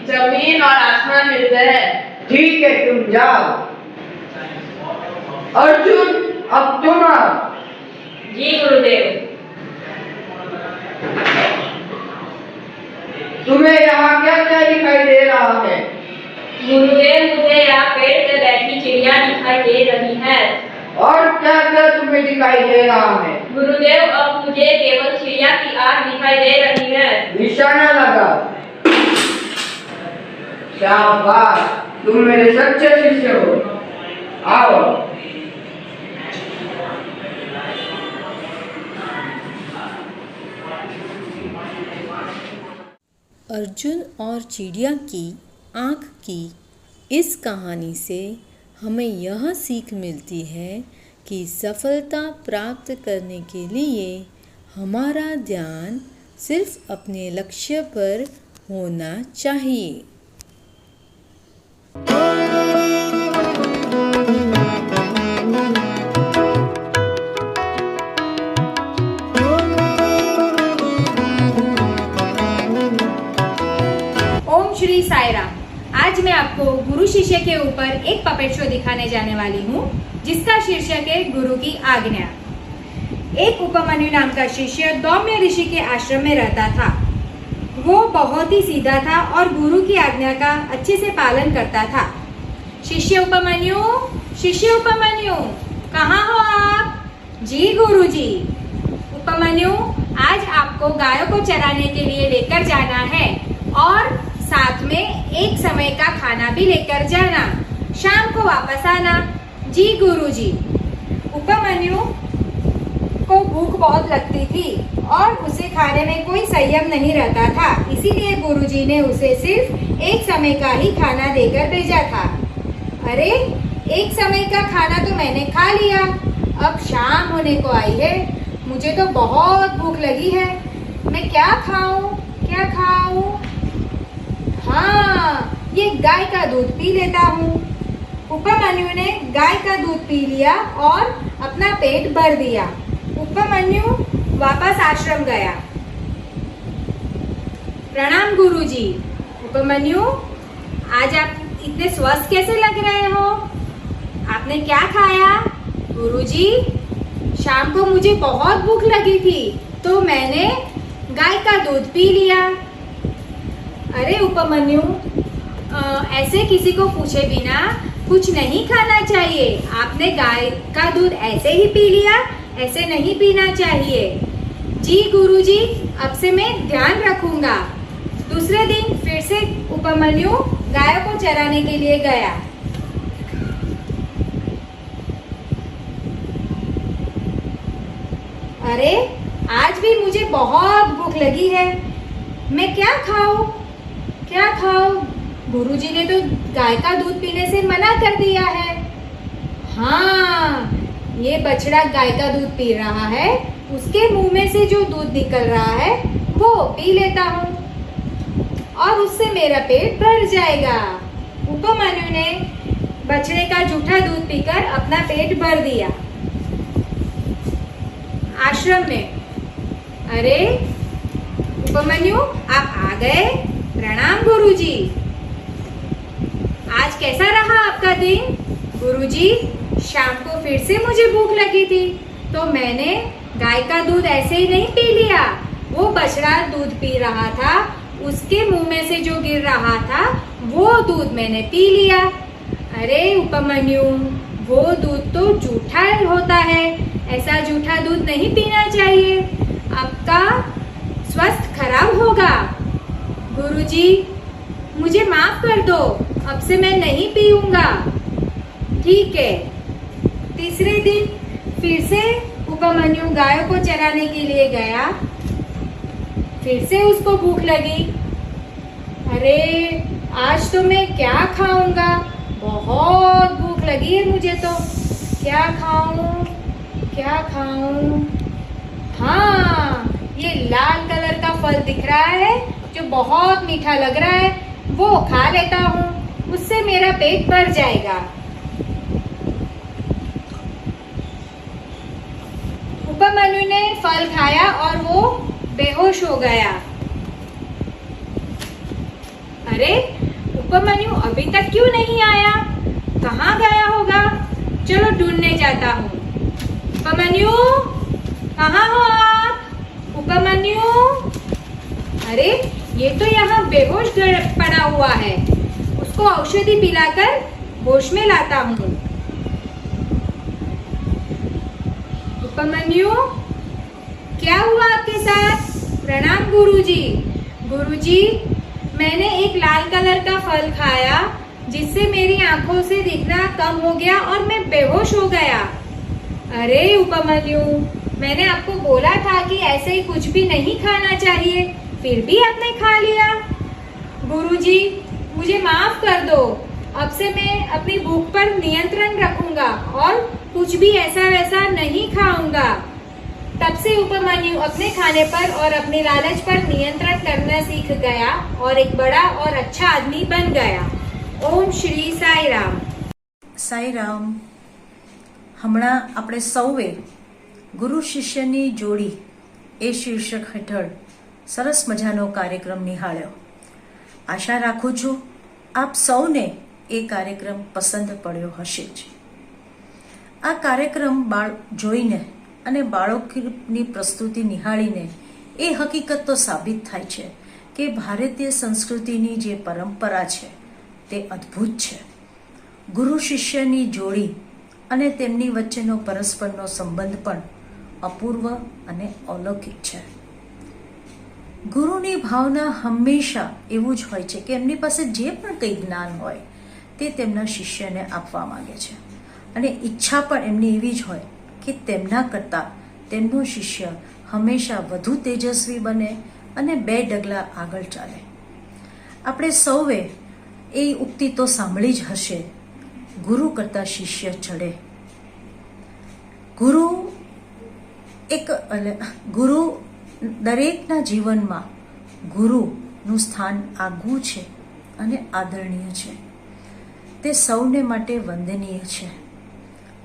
जमीन और आसमान मिलते हैं। ठीक है, तुम जाओ। अर्जुन अब तुम आओ। जी गुरुदेव। तुम्हें यहाँ क्या क्या दिखाई दे रहा है? गुरुदेव, मुझे यहाँ पेड़ पे बैठी चिड़िया दिखाई दे रही है। और क्या क्या तुम्हें दिखाई दे रहा है? गुरुदेव, अब मुझे केवल चिड़िया की आँख दिखाई दे रही है। निशाना लगाओ। शाबाश, तुम मेरे सच्चे शिष्य हो। आओ। अर्जुन और चिड़िया की आँख की इस कहानी से हमें यह सीख मिलती है कि सफलता प्राप्त करने के लिए हमारा ध्यान सिर्फ अपने लक्ष्य पर होना चाहिए। ओम श्री साईराम। आज मैं आपको गुरु शिष्य के ऊपर एक पपेट शो दिखाने जाने वाली हूँ, जिसका शीर्षक है गुरु की आज्ञा। एक उपमन्यु नाम का शिष्य दौम्य ऋषि के आश्रम में रहता था। वो बहुत ही सीधा था और गुरु की आज्ञा का अच्छे से पालन करता था। शिष्य उपमन्यु, कहाँ हो आप? जी गुरुजी। उपमन्यु, आज आपको गायों को चराने के लिए लेकर जाना है और साथ में एक समय का खाना भी लेकर जाना। शाम को वापस आना। जी गुरुजी। उपमन्यु को भूख बहुत लगती थी और उसे खाने में कोई संयम नहीं रहता था, इसीलिए गुरुजी ने उसे सिर्फ एक समय का ही खाना देकर भेजा था। अरे, एक समय का खाना तो मैंने खा लिया, अब शाम होने को आई है, मुझे तो बहुत भूख लगी है। मैं क्या खाऊं? हाँ, ये गाय का दूध पी लेता हूँ। उपमन्यु ने गाय का दूध पी लिया और अपना पेट भर दिया। उपमन्यु वापस आश्रम गया। प्रणाम गुरुजी। उपमन्यु, आज आप इतने स्वस्थ कैसे लग रहे हो? आपने क्या खाया? गुरुजी, शाम को मुझे बहुत भूख लगी थी तो मैंने गाय का दूध पी लिया। अरे उपमन्यु, ऐसे किसी को पूछे बिना कुछ नहीं खाना चाहिए। आपने गाय का दूध ऐसे ही पी लिया, ऐसे नहीं पीना चाहिए। जी गुरुजी, अब से मैं ध्यान रखूंगा। दूसरे दिन फिर से उपमन्यु गायों को चराने के लिए गया। अरे, आज भी मुझे बहुत भूख लगी है, मैं क्या खाऊं? गुरुजी ने तो गाय का दूध पीने से मना कर दिया है। हाँ, ये बछड़ा गाय का दूध पी रहा है, उसके मुंह में से जो दूध निकल रहा है वो पी लेता हूँ और उससे मेरा पेट भर जाएगा। उपमन्यु ने बछड़े का जूठा दूध पीकर अपना पेट भर दिया। आश्रम में, अरे उपमन्यु, आप आ गए? प्रणाम गुरुजी। आज कैसा रहा आपका दिन? गुरुजी, शाम को फिर से मुझे भूख लगी थी तो मैंने गाय का दूध ऐसे ही नहीं पी लिया। वो बछड़ा दूध पी रहा था, उसके मुंह में से जो गिर रहा था वो दूध मैंने पी लिया। अरे उपमन्यु, वो दूध तो जूठा होता है, ऐसा जूठा दूध नहीं पीना चाहिए, आपका स्वास्थ्य खराब होगा। गुरुजी, मुझे माफ कर दो, अब से मैं नहीं पीऊंगा। ठीक है। तीसरे दिन फिर से उपमन्यु गायों को चराने के लिए गया। फिर से उसको भूख लगी। अरे आज तो मैं क्या खाऊंगा, बहुत भूख लगी है मुझे तो। क्या खाऊं, क्या खाऊं? हाँ, ये लाल कलर का फल दिख रहा है जो बहुत मीठा लग रहा है, वो खा लेता हूँ, उससे मेरा पेट भर जाएगा। उपमन्यु ने फल खाया और वो बेहोश हो गया। अरे उपमन्यु अभी तक क्यों नहीं आया? कहाँ गया होगा? चलो ढूंढने जाता हूँ। उपमन्यु, कहाँ हो आप? उपमन्यु, अरे ये तो यहाँ बेहोश पड़ा हुआ है, उसको औषधि पिलाकर होश में लाता हूँ। उपमन्यु, क्या हुआ आपके साथ? प्रणाम गुरुजी। गुरुजी, मैंने एक लाल कलर का फल खाया जिससे मेरी आंखों से दिखना कम हो गया और मैं बेहोश हो गया। अरे उपमन्यु, मैंने आपको बोला था कि ऐसे ही कुछ भी नहीं खाना चाहिए, फिर भी आपने खा लिया। गुरुजी, मुझे माफ कर दो, अब से मैं अपनी भूख पर नियंत्रण रखूंगा और कुछ भी ऐसा वैसा नहीं खाऊंगा। तब से उपमन्यु अपने खाने पर और अपनी लालच पर नियंत्रण करना सीख गया और एक बड़ा और अच्छा आदमी बन गया। ओम श्री साई राम। સાઈ રામ। હમણાં આપણે સૌએ ગુરુ શિષ્યની જોડી એ શીર્ષક હેઠળ સરસ મજાનો કાર્યક્રમ નિહાળ્યો। આશા રાખું છું આપ સૌને એ કાર્યક્રમ પસંદ પડ્યો હશે જ। આ કાર્યક્રમ જોઈને અને બાળકોની પ્રસ્તુતિ નિહાળીને એ હકીકત તો સાબિત થાય છે કે ભારતીય સંસ્કૃતિની જે પરંપરા છે તે અદ્ભુત છે। ગુરુ શિષ્યની જોડી અને તેમની વચ્ચેનો પરસ્પરનો સંબંધ પણ અપૂર્વ અને અલૌકિક છે। ગુરુની ભાવના હંમેશા એવું જ હોય છે કે એમની પાસે જે પણ કંઈ જ્ઞાન હોય તે તેમના શિષ્યને આપવા માંગે છે અને ઈચ્છા પણ એમની એવી જ હોય કે તેમના કરતાં તેમનો શિષ્ય હંમેશા વધુ તેજસ્વી બને અને 2 ડગલા આગળ ચાલે। આપણે સૌએ એ ઉક્તિ તો સાંભળી જ હશે, ગુરુ કરતાં શિષ્ય ચડે। ગુરુ દરેકના જીવનમાં ગુરુનું સ્થાન આગવું છે અને આદરણીય છે, તે સૌને માટે વંદનીય છે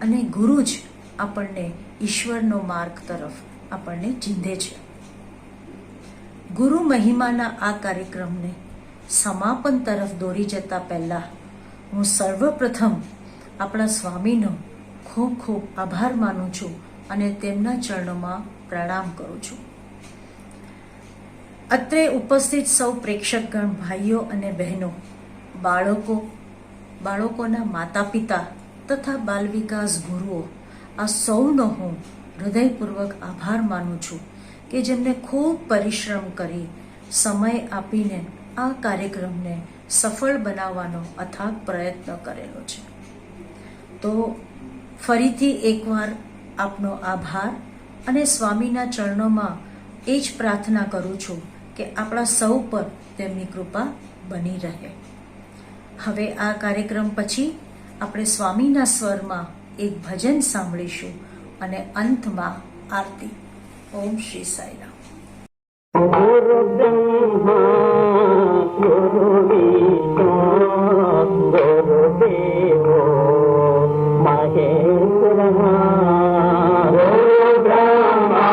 અને ગુરુ જ આપણને ઈશ્વરનો માર્ગ તરફ આપણને ચીંધે છે। ગુરુ મહિમાના આ કાર્યક્રમને સમાપન તરફ દોરી જતા પહેલા હું સર્વપ્રથમ આપણા સ્વામીનો ખૂબ ખૂબ આભાર માનું છું અને તેમના ચરણોમાં પ્રણામ કરું છું। અત્રે ઉપસ્થિત સૌ પ્રેક્ષકગણ ભાઈઓ અને બહેનો, બાળકોના માતા પિતા તથા બાલ વિકાસ ગુરુઓ, આ સૌનો હું હૃદયપૂર્વક આભાર માનું છું કે જેમને ખૂબ પરિશ્રમ કરી સમય આપીને આ કાર્યક્રમને સફળ બનાવવાનો અથાગ પ્રયત્ન કરેલો છે। તો ફરીથી એકવાર આપનો આભાર અને સ્વામીના ચરણોમાં એ જ પ્રાર્થના કરું છું કે આપણા સૌ પર તેમની કૃપા બની રહે। હવે આ કાર્યક્રમ પછી આપણે સ્વામીના સ્વરમાં એક ભજન સાંભળીશું અને અંતમાં આરતી। ઓમ શ્રી સાઈ રામ। गुरु ब्रह्मा गुरु विष्णु गुरुदेवो महेश्वरः। गुरु ब्रह्मा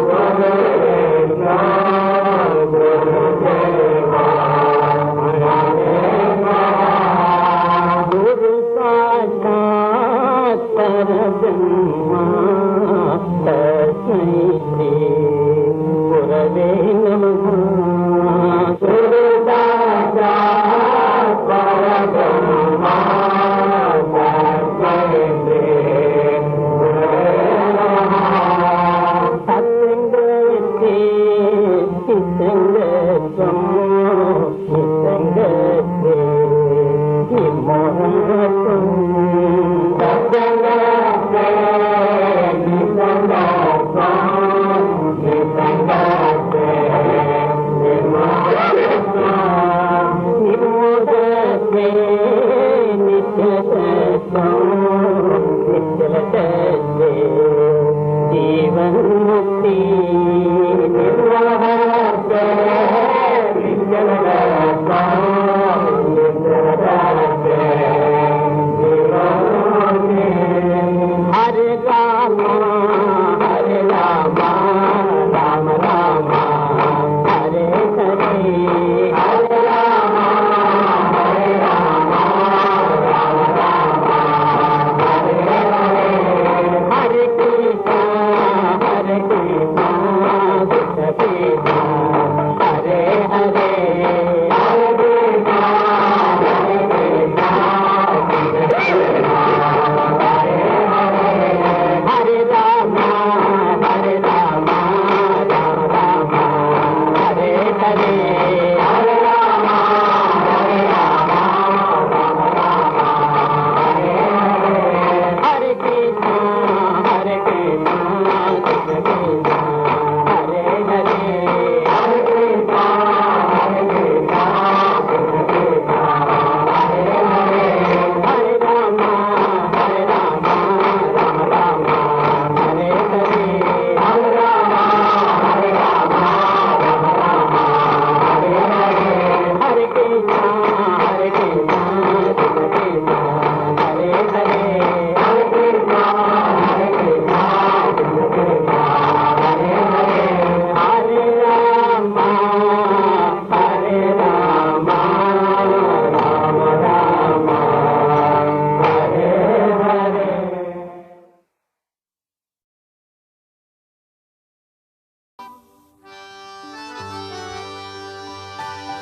गुरु विष्णु गुरुदेवो महेश्वरः। गुरु साक्षात्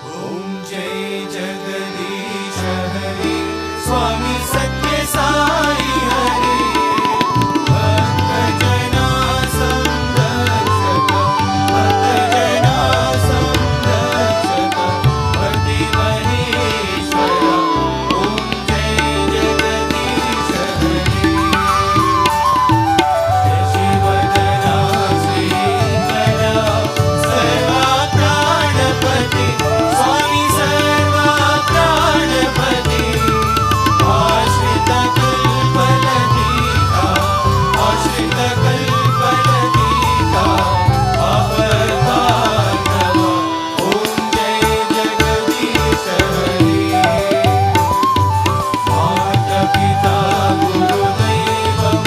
ओम जय जगदीश हरि स्वामी सत्य साई हरि भक्त जना संरक्षक भक्त जना संरक्षक भक्ति महेश्वर ओम जय जगदीश हरि शिवदना श्रीकरा सर्वा प्राणपति स्वामी सर्वा प्राणपति आश्रित कल्पलतिका आश्रित कल्पलतिका अपरभार्गव ओम जय जगदीश हरि माता पिता गुरुदैवं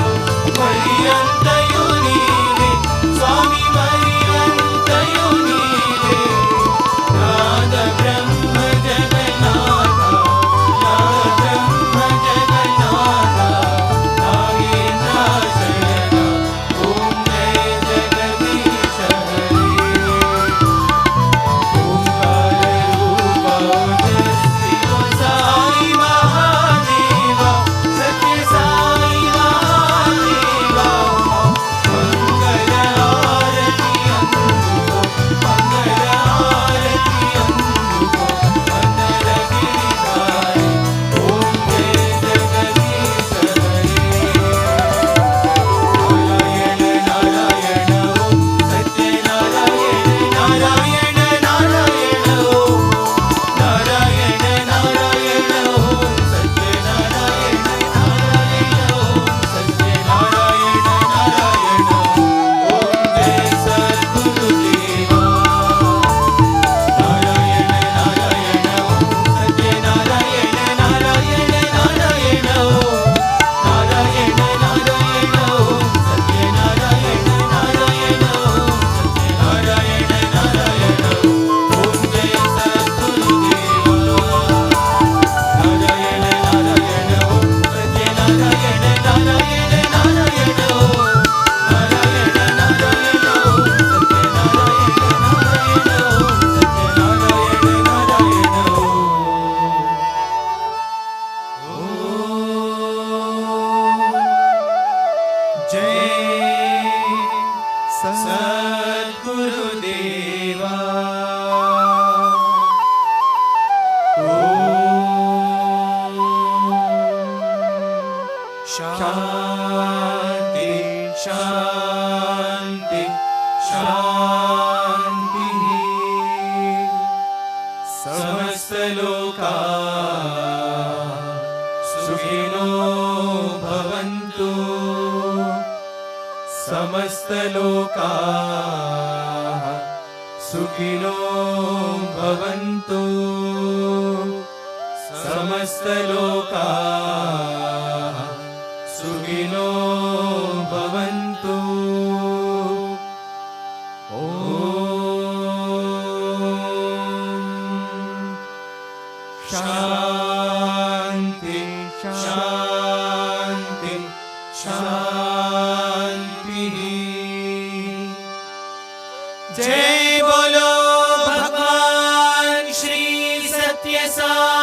पर्यन्तयुनीवे स्वामी पर्यन्तयुनीवे नाद ब्रह्म जगन्नाथ नाद ब्रह्म जगन्नाथ नागेन्द्राशरण ओम जय जगदीश हरि ओंकार रूप शिव साई महादेवा सत्य साई महादेवा मंगल आरती अंदुको मंगल आरती अंदुको मंगल गिरिधारी ओम जय जगदीश हरि नारायण नारायण ओम सत्य नारायण नारायण नारायण ओम नारायण नारायण ओम सत्य नारायण नारायण ओम सत्य नारायण नारायण ओम जय सद्गुरुदेवा नारायण नारायण ओम सत्य नारायण नारायण नारायण ओम नारायण नारायण ओम सत्य नारायण नारायण ओम सत्य नारायण नारायण ओम जय सद्गुरुदेवा नारायण नारायण ओम सत्य नारायण नारायण नारायण ओम नारायण नारायण ओम सत्य नारायण नारायण ओम सत्य नारायण नारायण ओम जय सद्गुरुदेवा शांति शांति शांति समस्त लोका सुखिनो भवन्तु समस्त लोका सुखिनो भवन्तु समस्त लोका सुखिनो भवन्तु ओम शांति शांति शांति जय बोलो भगवान श्री सत्य साई